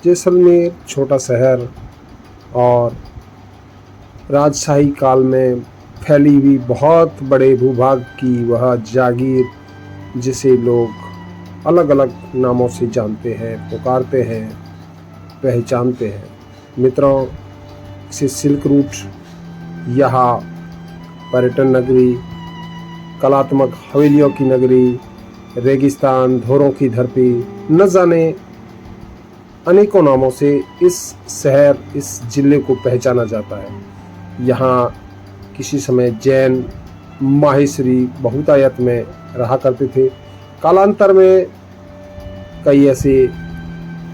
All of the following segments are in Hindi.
जैसलमेर छोटा शहर और राजशाही काल में फैली हुई बहुत बड़े भूभाग की वह जागीर, जिसे लोग अलग अलग नामों से जानते हैं, पुकारते हैं, पहचानते हैं। मित्रों, इसे सिल्क रूट, यहाँ पर्यटन नगरी, कलात्मक हवेलियों की नगरी, रेगिस्तान, धोरों की धरती, न जाने अनेकों नामों से इस शहर, इस जिले को पहचाना जाता है। यहाँ किसी समय जैन माहेश्वरी बहुतायत में रहा करते थे। कालांतर में कई ऐसे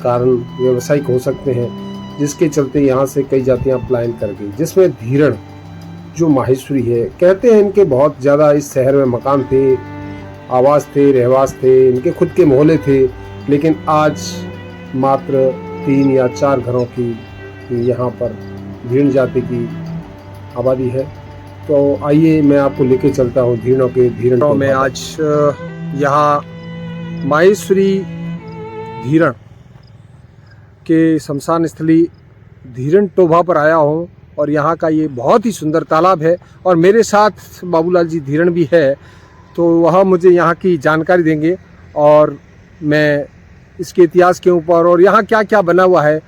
कारण व्यावसायिक हो सकते हैं जिसके चलते यहाँ से कई जातियाँ पलायन कर गई, जिसमें धीरण जो माहेश्वरी है, कहते हैं इनके बहुत ज़्यादा इस शहर में मकान थे, आवास थे, रहवास थे, इनके खुद के मोहल्ले थे, लेकिन आज मात्र 3 या 4 घरों की यहाँ पर धीरण जाति की आबादी है। तो आइए मैं आपको लेके चलता हूँ धीरणों के धीरण में। आज यहाँ माहेश्वरी धीरण के शमशान स्थली धीरण टोभा पर आया हूँ और यहाँ का ये बहुत ही सुंदर तालाब है और मेरे साथ बाबूलाल जी धीरण भी है, तो वह मुझे यहाँ की जानकारी देंगे और मैं इसके इतिहास के ऊपर और यहाँ क्या क्या बना हुआ है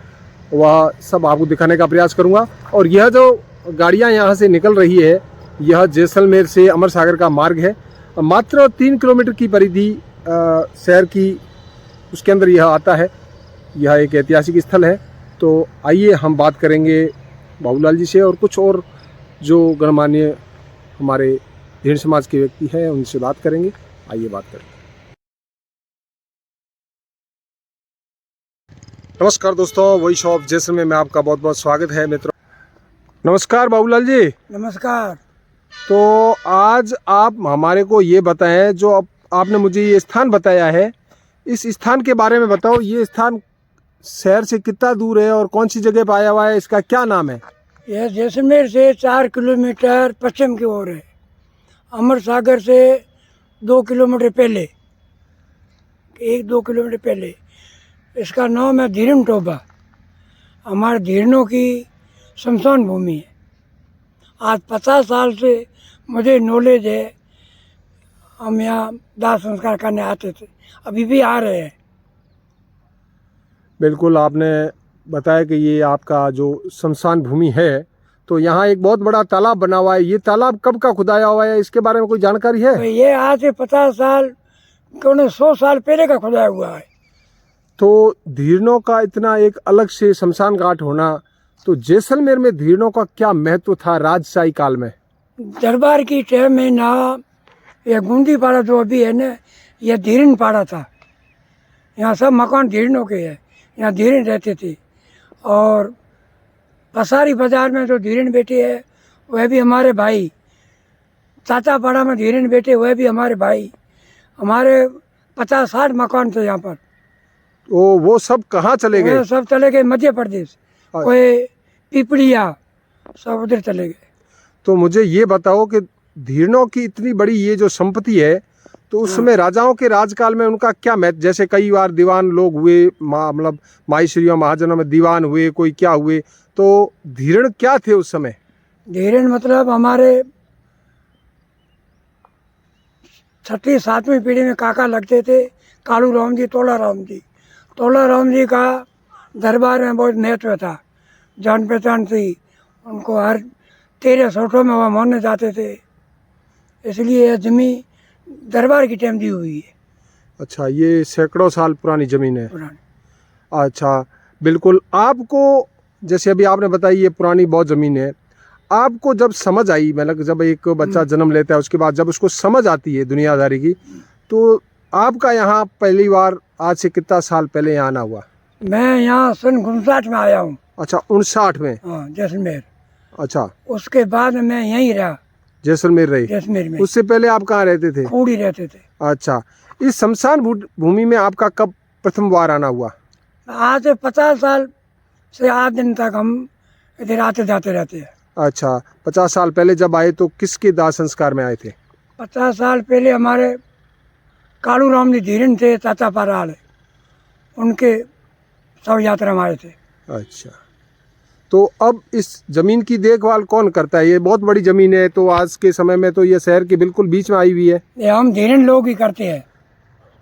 वह सब आपको दिखाने का प्रयास करूँगा। और यह जो गाड़ियाँ यहाँ से निकल रही है, यह जैसलमेर से अमर सागर का मार्ग है। मात्र 3 किलोमीटर की परिधि शहर की, उसके अंदर यह आता है। यह एक ऐतिहासिक स्थल है। तो आइए हम बात करेंगे बाबूलाल जी से और कुछ और जो गणमान्य हमारे धीरण समाज के व्यक्ति हैं उनसे बात करेंगे। आइए बात करें। नमस्कार दोस्तों, वॉइस ऑफ जैसलमेर में आपका बहुत बहुत स्वागत है। मित्रों नमस्कार बाबूलाल जी। नमस्कार। तो आज आप हमारे को ये बताएं, जो आपने मुझे ये स्थान बताया है, इस स्थान के बारे में बताओ। ये स्थान शहर से कितना दूर है और कौन सी जगह पर आया हुआ है, इसका क्या नाम है? यह जैसलमेर से 4 किलोमीटर पश्चिम की ओर है। अमर सागर से 2 किलोमीटर पहले, 1-2 किलोमीटर पहले। इसका नाम है धीरण टोभा। हमारे धीरणों की शमशान भूमि है। आज 50 साल से मुझे नॉलेज है। हम यहाँ दाह संस्कार करने आते थे, अभी भी आ रहे हैं। बिल्कुल, आपने बताया कि ये आपका जो शमशान भूमि है, तो यहाँ एक बहुत बड़ा तालाब बना हुआ है। ये तालाब कब का खुदाया हुआ है, इसके बारे में कोई जानकारी है? तो ये आज से 50 साल, 100 साल पहले का खुदाया हुआ है। तो धीरणों का इतना एक अलग से शमशान घाट होना, तो जैसलमेर में धीरणों का क्या महत्व था राजशाही काल में? दरबार की टाइम में ना, यह गुंदी पाड़ा जो अभी है ना, यह धीरण पाड़ा था। यहाँ सब मकान धीरणों के हैं, यहाँ धीरण रहते थे। और पसारी बाजार में जो धीरण बैठे हैं वह भी हमारे भाई। चाचा पाड़ा में धीरण बैठे, वह भी हमारे भाई। हमारे 50-60 मकान थे यहाँ पर। वो सब कहाँ चले गए? सब चले गए मध्य प्रदेश, कोई पिपड़िया, सब उधर चले गए। तो मुझे ये बताओ कि धीरणों की इतनी बड़ी ये जो संपत्ति है, तो उस समय राजाओं के राजकाल में उनका क्या महत्व? जैसे कई बार दीवान लोग हुए, मतलब माहेश्वरियों महाजनों में दीवान हुए, कोई क्या हुए, तो धीरण क्या थे उस समय? धीरण मतलब हमारे 6वीं-7वीं पीढ़ी में काका लगते थे। कालू राम जी, तोला राम जी। तोला राम जी का दरबार में बहुत महत्व था, जान पहचान थी। उनको हर 13 सोठों में वह मानने जाते थे, इसलिए यह जमीन दरबार की टाइम दी हुई है। अच्छा, ये सैकड़ों साल पुरानी जमीन है? पुरानी। अच्छा, बिल्कुल। आपको जैसे अभी आपने बताई ये पुरानी बहुत ज़मीन है, आपको जब समझ आई, मतलब जब एक बच्चा जन्म लेता है उसके बाद जब उसको समझ आती है दुनियादारी की, तो आपका यहाँ पहली बार आज से कितना साल पहले यहाँ आना हुआ? मैं यहाँ सन 59 में आया हूँ। अच्छा, 59 में? हाँ, जैसलमेर। अच्छा, उसके बाद मैं यहीं रहा, जैसलमेर रही? जैसलमेर में। उससे पहले आप कहाँ रहते थे? खूड़ी रहते थे। अच्छा, इस शमशान भूमि में आपका कब प्रथम बार आना हुआ? आज से 50 साल से आज दिन तक हम इधर आते जाते रहते हैं। अच्छा, 50 साल पहले जब आए तो किसके दाह संस्कार में आए थे? 50 साल पहले हमारे कालू राम जी धीरण थे, चाचा पाराल, उनके शव यात्रा में आए थे। अच्छा, तो अब इस जमीन की देखभाल कौन करता है? ये बहुत बड़ी जमीन है, तो आज के समय में तो ये शहर के बिल्कुल बीच में आई हुई है। ये हम धीरन लोग ही करते हैं।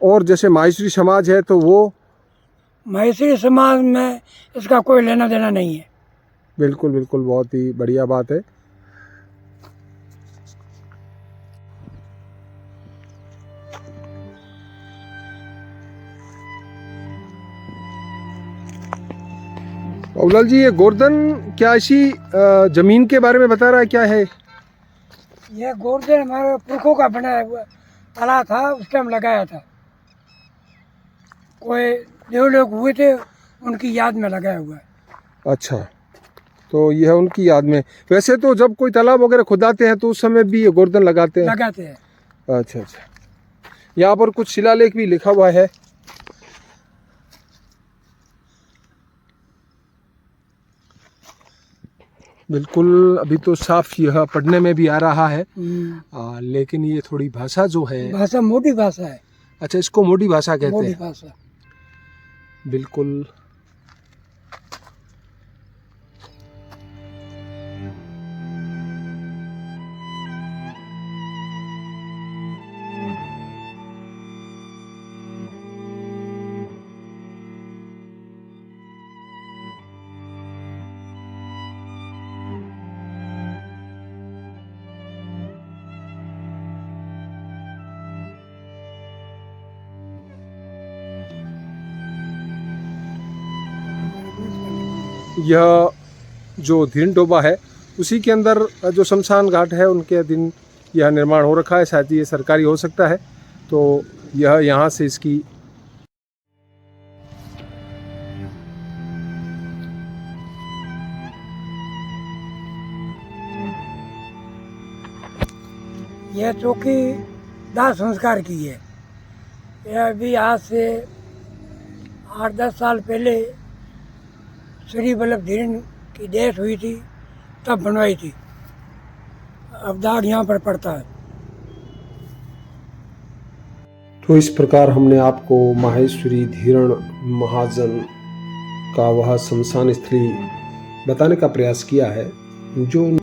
और जैसे माहेश्वरी समाज है तो वो महेश्वरी समाज में इसका कोई लेना देना नहीं है। बिल्कुल बिल्कुल, बहुत ही बढ़िया बात है। बाबूलाल जी, ये गोवर्धन क्या इसी जमीन के बारे में बता रहा है, क्या है? यह गोवर्धन हमारे पुरखों का बनाया हुआ ताला था, उस टाइम लगाया था। कोई देव लोग हुए थे, उनकी याद में लगाया हुआ है। अच्छा, तो यह उनकी याद में। वैसे तो जब कोई तालाब वगैरह खुदाते हैं तो उस समय भी ये गोवर्धन लगाते हैं। लगाते हैं। अच्छा अच्छा, यहाँ पर कुछ शिलालेख भी लिखा हुआ है। बिल्कुल, अभी तो साफ यह पढ़ने में भी आ रहा है। लेकिन ये थोड़ी भाषा जो है, भाषा मोटी भाषा है। अच्छा, इसको मोटी भाषा कहते मोटी हैं। भाषा। बिल्कुल। यह जो धीरन टोबा है उसी के अंदर जो शमशान घाट है उनके अधीन यह निर्माण हो रखा है। शायद ये सरकारी हो सकता है। तो यह यहाँ से इसकी यह चौकी दाह संस्कार की है। यह भी आज से 8-10 साल पहले श्री वल्लभ धीरन की डेथ हुई थी, तब बनवाई थी। अब दाग यहाँ पर पड़ता है। तो इस प्रकार हमने आपको माहेश्वरी धीरण महाजन का वह शमशान स्थली बताने का प्रयास किया है जो